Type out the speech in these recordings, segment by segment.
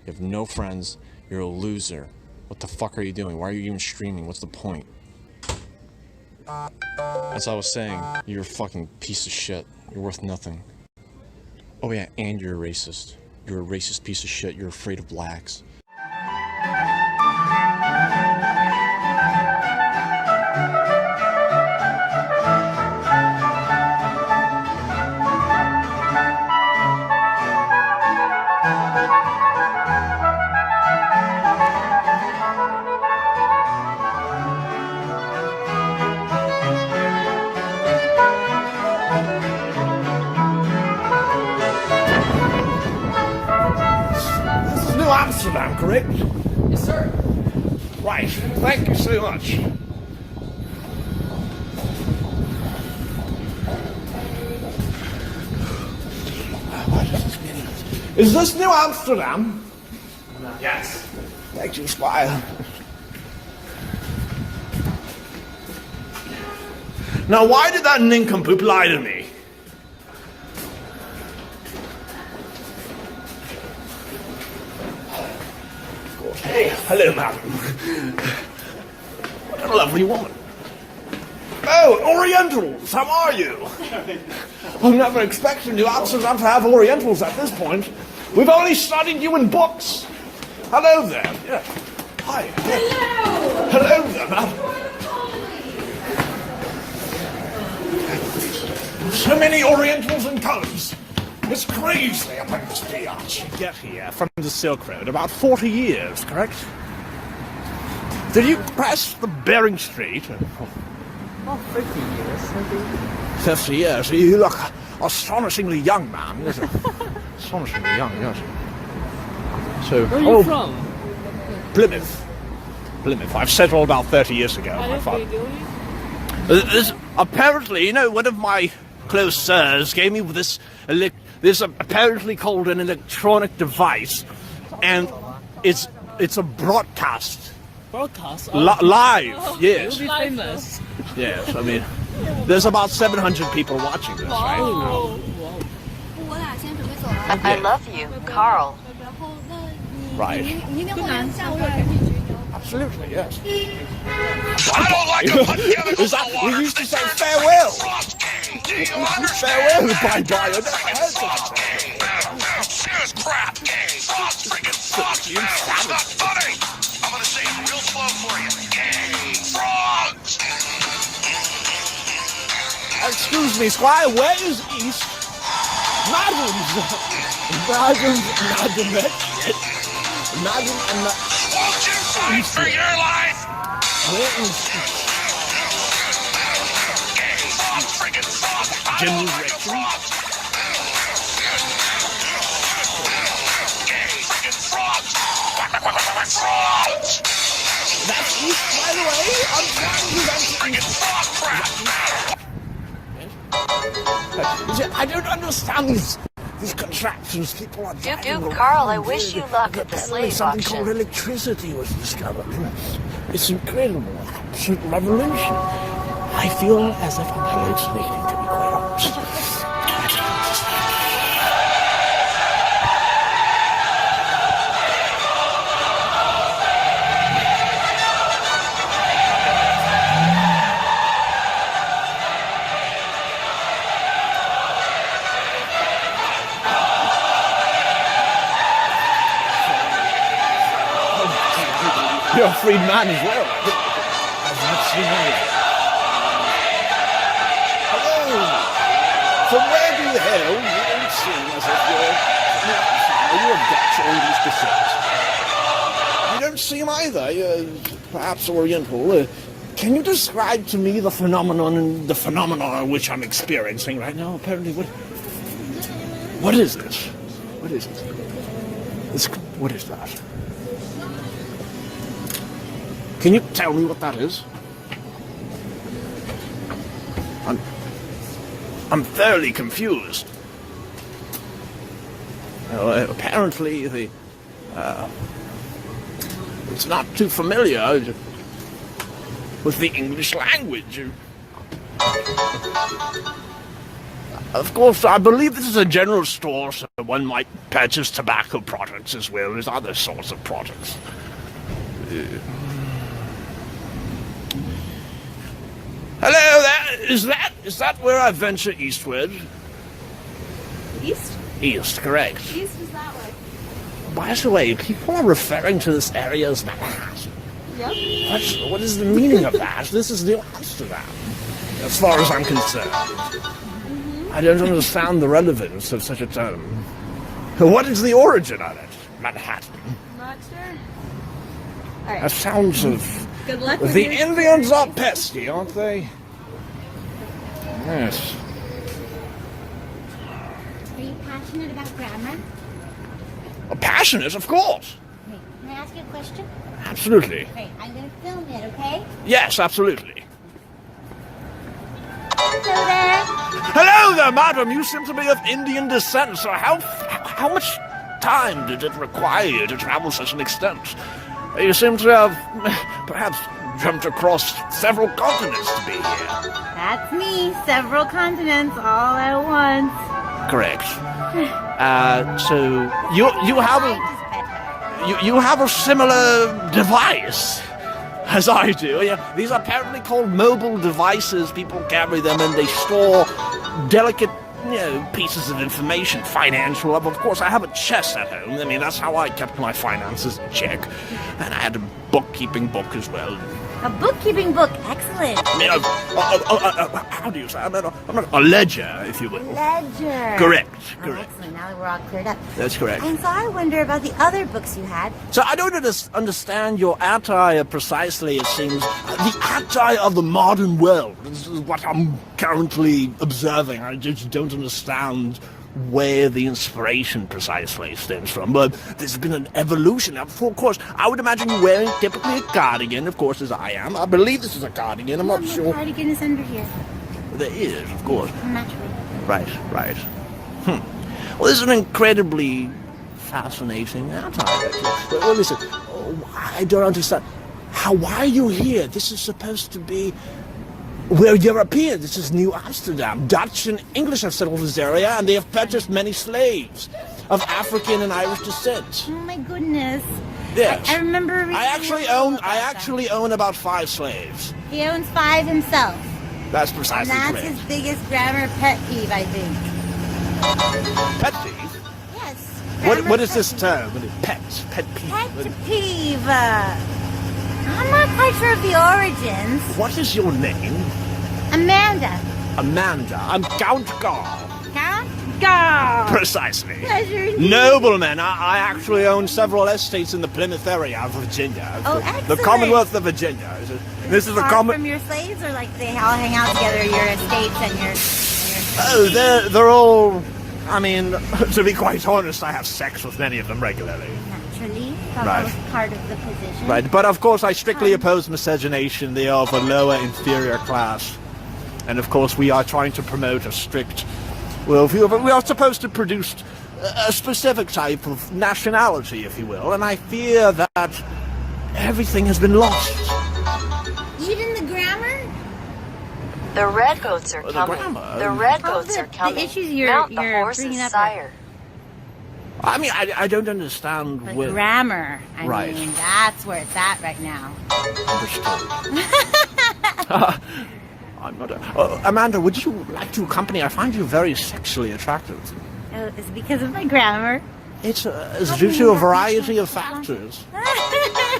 You have no friends. You're a loser. What the fuck are you doing? Why are you even streaming? What's the point? As I was saying, you're a fucking piece of shit. You're worth nothing. Oh yeah, and you're a racist. You're a racist piece of shit. You're afraid of blacks. Amsterdam, correct? Yes, sir. Right, thank you so much. Is this New Amsterdam? Yes. Thank you, Squire. Now, why did that nincompoop lie to me? Hey, hello, madam. What a lovely woman. Oh, Orientals, how are you? I'm never expecting New Amsterdam to have Orientals at this point. We've only studied you in books. Hello there. Yeah. Hi. Hello. Hello there, madam. So many Orientals and colors. It's crazy up in this biatch. You get here from the Silk Road about 40 years, correct? Did you press the Bering Street? Oh, 50 years, maybe. 50 years? You look astonishingly young, man. Yes. Astonishingly young, yes. So, Where are you from? Plymouth. Plymouth. I've settled about 30 years ago. My father. This, apparently, you know, one of my close sirs gave me this apparently called an electronic device, and it's a broadcast. Broadcast? Live, oh, yes. You'll be famous. Yes, I mean, there's about 700 people watching this, right? Wow. I love you, Carl. Right. Absolutely, yes. I don't like to put chemicals Is that, in the water. we used to say farewell. Do you understand? Farewell, bye-bye. I never heard that. Serious crap. Frost, friggin' frogs. It's not funny. I'm gonna say it real slow for you. Frogs. Excuse me, Squire, where is East? Madams, Madam, and Won't you fight for your life? where is Frogs, friggin' frogs. I General don't like the Direction? frogs. Friggin' frogs. Frogs. That's East, by the way? I'm trying to Friggin' frog crap. I don't understand these contraptions people are driving around. Carl, I wish you luck at the Apparently slave something auction. called electricity was discovered. It's incredible. Absolute revolution. I feel as if I'm hallucinating, to be quite honest. You're a freed man as well. I've not seen you. Hello. From where the hell you don't seem as if you're of Dutch or English descent. You don't seem either. You're perhaps Oriental. Can you describe to me the phenomenon which I'm experiencing right now? Apparently, what is it? What is it? What is that? Can you tell me what that is? I'm thoroughly confused. Apparently, it's not too familiar with the English language. Of course, I believe this is a general store, so one might purchase tobacco products as well as other sorts of products. Hello there! Is that where I venture eastward? East? East, correct. East is that way. By the way, people are referring to this area as Manhattan. Yep. What is the meaning of that? This is New Amsterdam, as far as I'm concerned. I don't understand the relevance of such a term. What is the origin of it? Manhattan. Not sure. All right. That sounds of... Good luck with The your Indians are pesky, aren't they? Yes. Are you passionate about grammar? Passionate, of course. Hey, can I ask you a question? Absolutely. Hey, I'm gonna film it, okay? Yes, absolutely. Hello there. Hello there, madam. You seem to be of Indian descent, so how much time did it require you to travel such an extent? You seem to have perhaps jumped across several continents to be here. That's me. Several continents all at once. Correct. So you have you have a similar device as I do. Yeah, these are apparently called mobile devices. People carry them and they store delicate, pieces of information, financial. Of course, I have a chest at home. I mean, that's how I kept my finances in check. And I had a bookkeeping book as well. A bookkeeping book. Excellent. How do you say? I'm not a ledger, if you will. Ledger. Correct. Oh, excellent. Now that we're all cleared up. That's correct. And so I wonder about the other books you had. So I don't understand your attire precisely, it seems. The attire of the modern world. This is what I'm currently observing. I just don't understand where the inspiration precisely stems from. But there's been an evolution. Now, of course, I would imagine you're wearing typically a cardigan, of course, as I am. I believe this is a cardigan. I'm not The sure. cardigan is under here. There is, of course. Naturally. Right. Well, this is an incredibly fascinating attire. Well, listen, I don't understand. Why are you here? This is supposed to be... We're European. This is New Amsterdam. Dutch and English have settled this area, and they have purchased many slaves of African and Irish descent. Oh my goodness. Yes. I remember reading I actually own about 5 slaves. He owns 5 himself. That's And precisely that's correct. his biggest grammar pet peeve, I think. Pet peeve? Yes. What grammar is this peeve. term? Pet peeve. Pet peeve. I'm not quite sure of the origins. What is your name? Amanda. Amanda. I'm Count Carl. Count Go. Precisely. Pleasure indeed. Nobleman. I actually own several estates in the Plymouth area of Virginia. Oh, The excellent. Commonwealth of Virginia. This is the Far common. from your slaves, or like they all hang out together, your estates and your Oh, they're all. I mean, to be quite honest, I have sex with many of them regularly. naturally. Right. Almost part of the position. Right, but of course I strictly oppose miscegenation. They are of a lower, inferior class. And of course we are trying to promote a strict... Well, we are supposed to produce a specific type of nationality, if you will. And I fear that everything has been lost. Even the grammar? The redcoats are The coming. grammar. The redcoats Oh, are coming. the issues you're Mount the bringing horse's up. sire. I mean, I don't understand The where... grammar. I Right. mean, that's where it's at right now. Understood. I'm not Amanda, would you like to accompany? I find you very sexually attractive. Oh, it's because of my grammar. It's due to a variety of factors.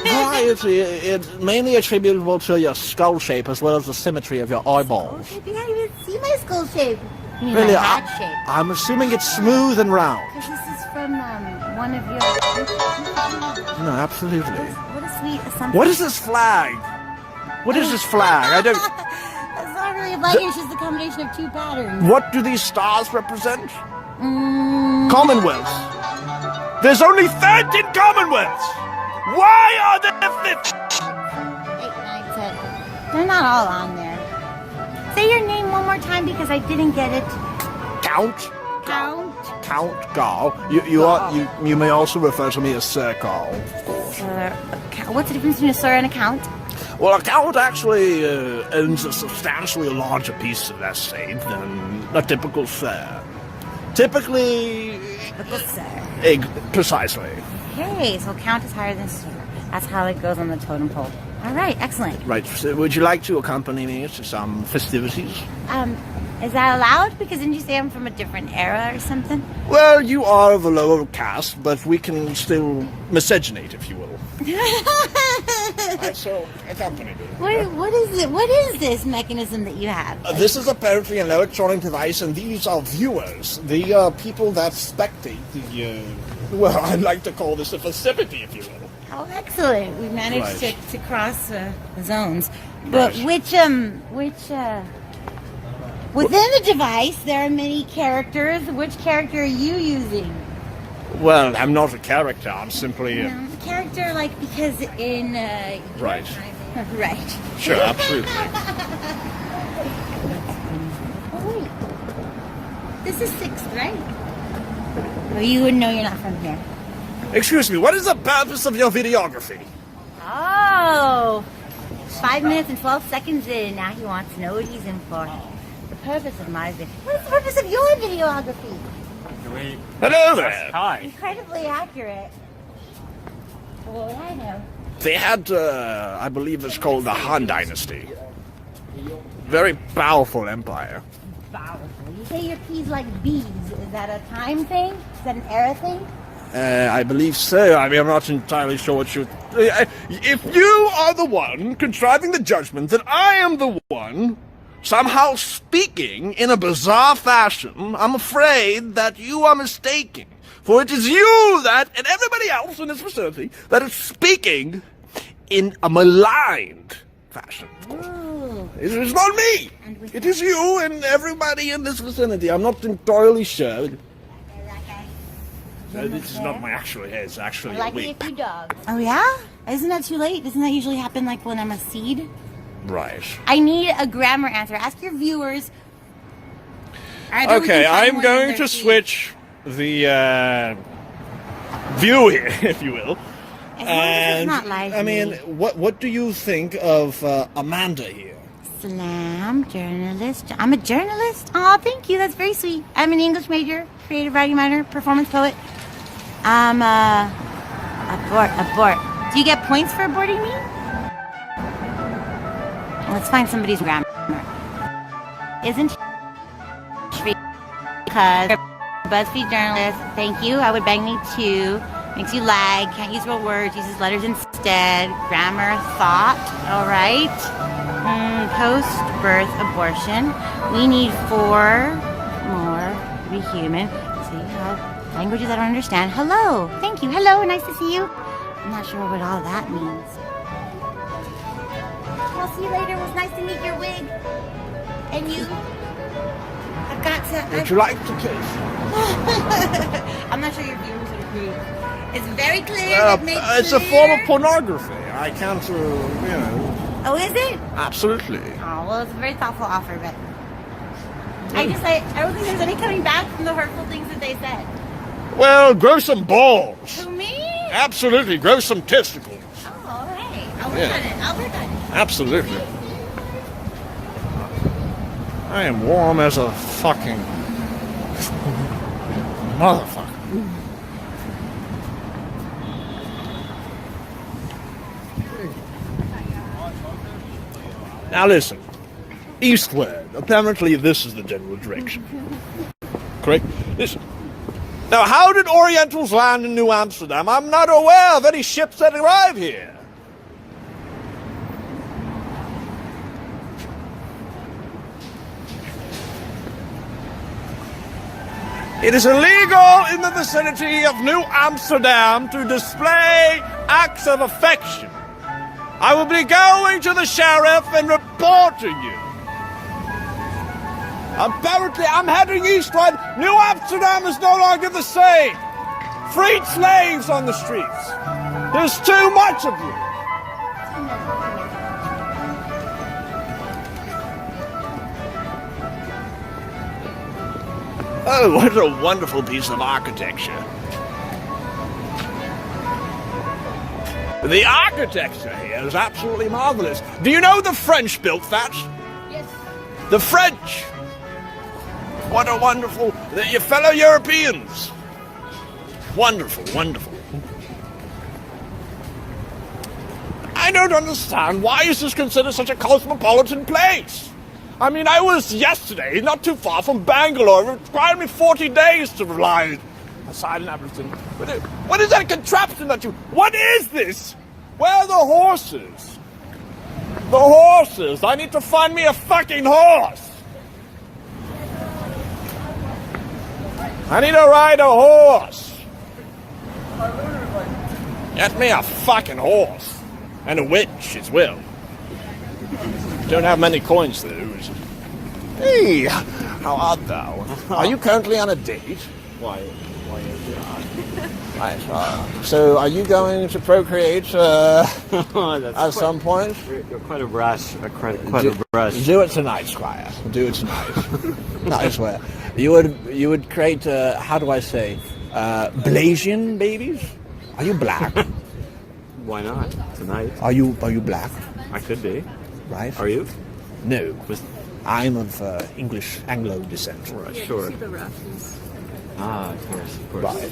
Variety, it's mainly attributable to your skull shape as well as the symmetry of your eyeballs. You can't even see my skull shape. You mean Really, my head shape. I'm assuming it's smooth and round. Because this is from one of your... No, absolutely. What a sweet assumption. What is this flag? What is this flag? I don't... That's not really a flag, it's just a combination of 2 patterns. What do these stars represent? Commonwealths. There's only 13 Commonwealths! Why are there 50? 8, 9, 10. They're not all on there. Say your name one more time because I didn't get it. Count Carl. You may also refer to me as Sir Carl, of course. What's the difference between a sir and a count? Well, a count actually owns a substantially larger piece of estate than a typical sir. Typically... Typical sir. Precisely. Okay, so count is higher than sir. That's how it goes on the totem pole. All right, excellent. Right, so would you like to accompany me to some festivities? Is that allowed? Because didn't you say I'm from a different era or something? Well, you are of a lower caste, but we can still miscegenate, if you will. Right, so, accompany me. What is it? What is this mechanism that you have? This is apparently an electronic device, and these are viewers. The people that spectate the, well, I'd like to call this a festivity, if you will. Oh, excellent. We managed Right. to cross the zones. But Right. within the device, there are many characters. Which character are you using? Well, I'm not a character, I'm simply... Character, like, because in... Right. Right. Sure, absolutely. Oh, wait. This is 6th, right? Well, you wouldn't know, you're not from here. Excuse me, what is the purpose of your videography? Oh, 5 minutes and 12 seconds in. Now he wants to know what he's in for. The purpose of my video. What is the purpose of your videography? Hello there! Hi. Incredibly accurate. Well, what I know. They had, I believe it's called the Han Dynasty. Very powerful empire. Powerful. You say your P's like B's. Is that a time thing? Is that an era thing? I believe so. I mean, I'm not entirely sure what you... If you are the one contriving the judgment that I am the one somehow speaking in a bizarre fashion, I'm afraid that you are mistaken. For it is you that, and everybody else in this vicinity, that is speaking in a maligned fashion. Ooh. It is not me. It is you and everybody in this vicinity. I'm not entirely sure. No, this is not my actual hair. It's actually Like a wig. a few dogs. Oh, yeah? Isn't that too late? Doesn't that usually happen like when I'm a seed? Right. I need a grammar answer. Ask your viewers. Either we Okay, can find I'm one going of to their seeds. switch the view here, if you will. As long as it's not live. I mean, what do you think of Amanda here? Slam, journalist. I'm a journalist. Oh, thank you. That's very sweet. I'm an English major, creative writing minor, performance poet. I'm abort. Do you get points for aborting me? Let's find somebody's grammar. Isn't she? Because BuzzFeed journalist. Thank you. I would bang me too. Makes you lag. Can't use real words. Uses letters instead. Grammar, thought. All right. Post-birth abortion. We need 4 more to be human. See how languages I don't understand. Hello. Thank you. Hello. Nice to see you. I'm not sure what all that means. I'll see you later. It was nice to meet your wig. And you. I've got to... Would you like to kiss? I'm not sure your viewers would agree. It's very clear. Well, It makes it's a clear. form of pornography. I can't, you know... Oh, is it? Absolutely. Oh, well, it's a very thoughtful offer, but... I don't think there's any coming back from the hurtful things that they said. Well, grow some balls. To me? Absolutely, grow some testicles. Oh, all right. I'll work Yeah. on it. I'll work on it. Absolutely. I am warm as a fucking motherfucker. Now listen, eastward. Apparently this is the general direction. Correct? Listen. Now how did Orientals land in New Amsterdam? I'm not aware of any ships that arrive here. It is illegal in the vicinity of New Amsterdam to display acts of affection. I will be going to the sheriff and reporting you. Apparently, I'm heading eastward. New Amsterdam is no longer the same. Freed slaves on the streets. There's too much of you. Oh, what a wonderful piece of architecture. The architecture here is absolutely marvelous. Do you know the French built that? Yes. The French! What a wonderful... Your fellow Europeans! Wonderful, wonderful. I don't understand. Why is this considered such a cosmopolitan place? I mean, I was yesterday not too far from Bangalore. It required me 40 days to fly aside and everything. What is that contraption that you... What is this? Where are the horses? The horses. I need to find me a fucking horse. I need to ride a horse. Get me a fucking horse. And a witch as well. Don't have many coins to lose. Hey, how art thou? Are you currently on a date? Why is it? Right, so are you going to procreate at some point? You're quite a brash. Quite a brash. Do it tonight, Squire. Do it tonight. No, I swear. You would create, how do I say, Blasian babies? Are you black? Why not? Tonight. Are you black? I could be. Right? Are you? No, I'm of English Anglo descent. Right, sure. Of course. Right.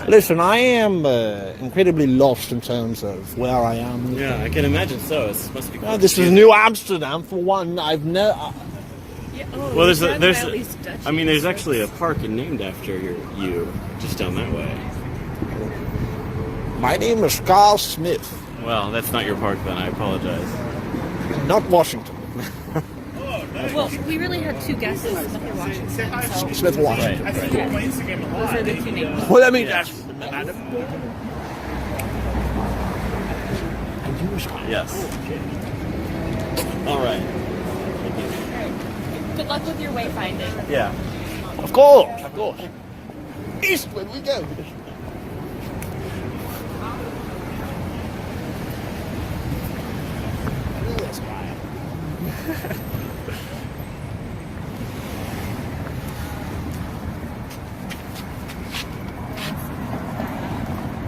Listen, I am incredibly lost in terms of where I am. Yeah, I can imagine so. It must be. This is New Amsterdam for one. I've never. Well, there's actually a park named after you just down that way. My name is Carl Smith. Well, that's not your park then. I apologize. Not Washington. Well, we really had two guesses, Smith Washington. So. Smith Washington. Right. Those are the two names. Well, I mean, that's... Yes. All right. Good luck with your wayfinding. Yeah. Of course. Eastward we go.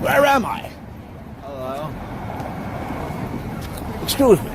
Where am I? Hello. Excuse me.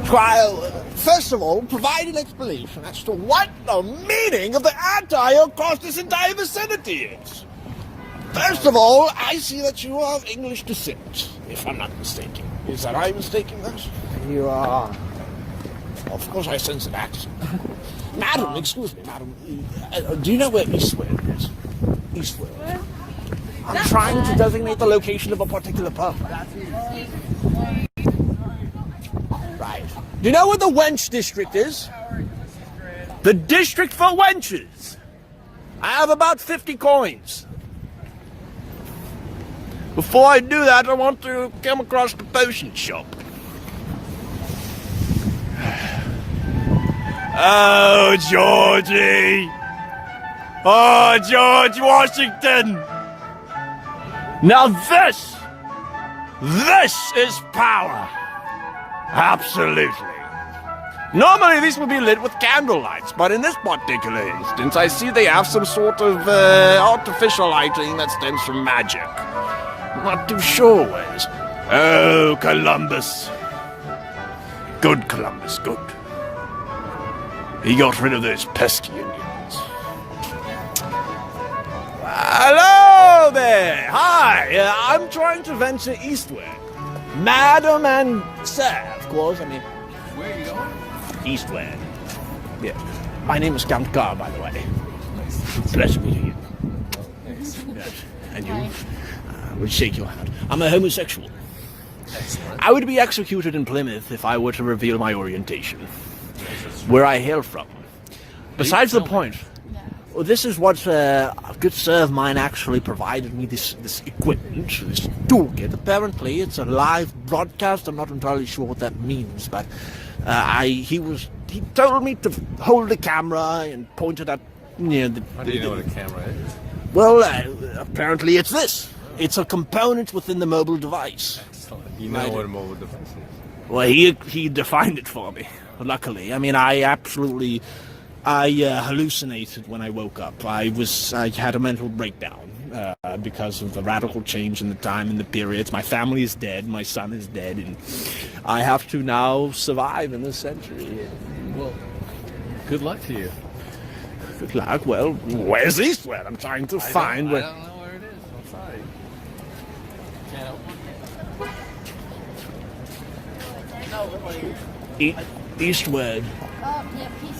Trial. First of all, provide an explanation as to what the meaning of the anti across this entire vicinity is. First of all, I see that you are of English descent, if I'm not mistaken. Is that I mistaken that? You are. Of course, I sense an accent. Madam, excuse me, madam. Do you know where Eastward is? Eastward. I'm trying to designate the location of a particular pub. Right. Do you know where the wench district is? The district for wenches. I have about 50 coins. Before I do that, I want to come across the potion shop. Oh, Georgie! Oh, George Washington! Now this is power. Absolutely. Normally these would be lit with candle lights, but in this particular instance, I see they have some sort of artificial lighting that stems from magic. I'm not too sure where's. Oh, Columbus. Good Columbus, good. He got rid of those pesky Indians. Hello there! Hi! I'm trying to venture eastward. Madam and sir, of course, I mean... Where are you going? Eastward. Yeah. My name is Count Carr, by the way. Nice. Pleasure meeting you. Thanks. Yes. And you? I would shake your hand. I'm a homosexual. Excellent. I would be executed in Plymouth if I were to reveal my orientation. Where I hail from. Besides the point... Well, this is what a good sir of mine actually provided me, this equipment, this toolkit. Apparently, it's a live broadcast. I'm not entirely sure what that means, but he told me to hold the camera and point it at... How do you know what a camera is? Well, apparently it's this. It's a component within the mobile device. Excellent. You know what a mobile device is? Well, he defined it for me, luckily. I mean, I hallucinated when I woke up. I had a mental breakdown. because of the radical change in the time and the periods. My family is dead, my son is dead, and I have to now survive in this century. Well, good luck to you. Good luck. Well, where's Eastward? I'm trying to find where... I don't know where it is. I'm sorry. Can't help Eastward.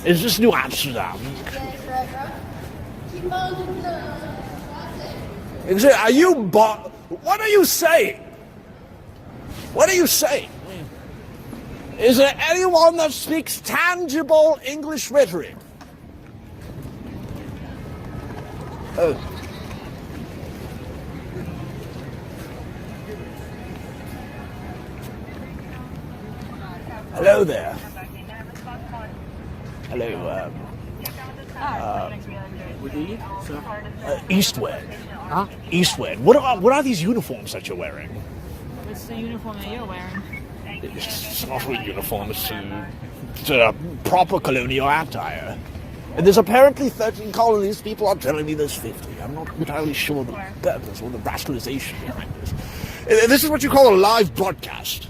Is this New Amsterdam? Are you what are you saying? What are you saying? Is there anyone that speaks tangible English rhetoric? Oh. Hello there. Hello, Eastward. Huh? Eastward. What are these uniforms that you're wearing? What's the uniform that you're wearing? It's not a uniform, it's a proper colonial attire. And there's apparently 13 colonies. People are telling me there's 50. I'm not entirely sure the purpose or the rationalization behind this. This is what you call a live broadcast.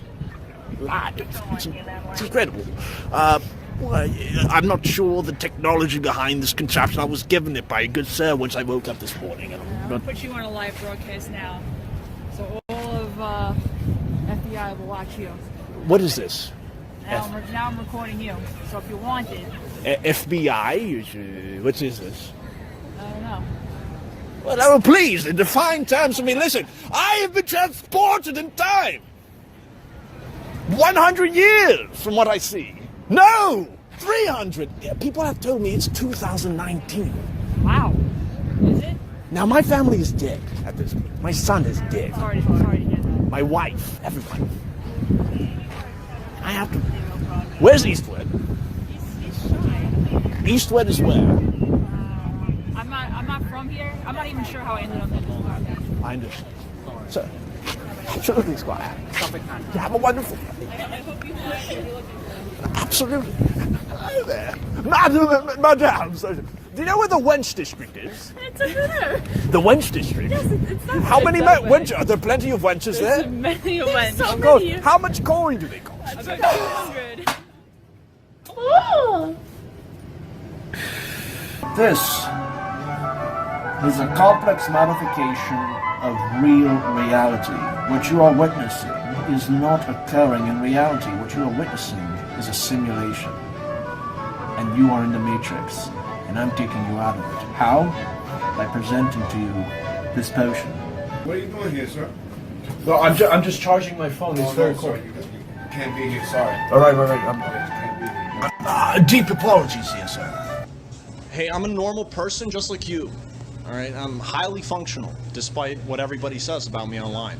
Live. It's incredible. Well, I'm not sure the technology behind this contraption. I was given it by a good sir once I woke up this morning. And I'll put you on a live broadcast now. So all of FBI will watch you. What is this? Now I'm recording you. So if you want it... FBI? What is this? I don't know. Well, please, in defined terms, I mean, listen, I have been transported in time. 100 years from what I see. No! 300! People have told me it's 2019. Wow. Is it? Now, my family is dead at this point. My son is dead. Sorry to hear that. My wife, everybody. I have to... Where's Eastward? He's shy. Eastward is where? I'm not from here. I'm not even sure how I ended up in this podcast. I understand. So, absolutely, Squire. You have a wonderful day. I hope you like what you're looking for. Absolutely. Hello there. Madame. Do you know where the Wench district is? It's over there. The Wench district? Yes, it's not. How many wenches? Are there plenty of wenches there? There's many wenches. So Of course. many. How much coin do they cost? About 200. This is a complex modification of real reality. What you are witnessing is not occurring in reality. What you are witnessing is a simulation. And you are in the matrix. And I'm taking you out of it. How? By presenting to you this potion. What are you doing here, sir? No, I'm just charging my phone. It's very cool. You can't be here, sorry. All right. Deep apologies here, sir. Hey, I'm a normal person just like you. Alright, I'm highly functional, despite what everybody says about me online.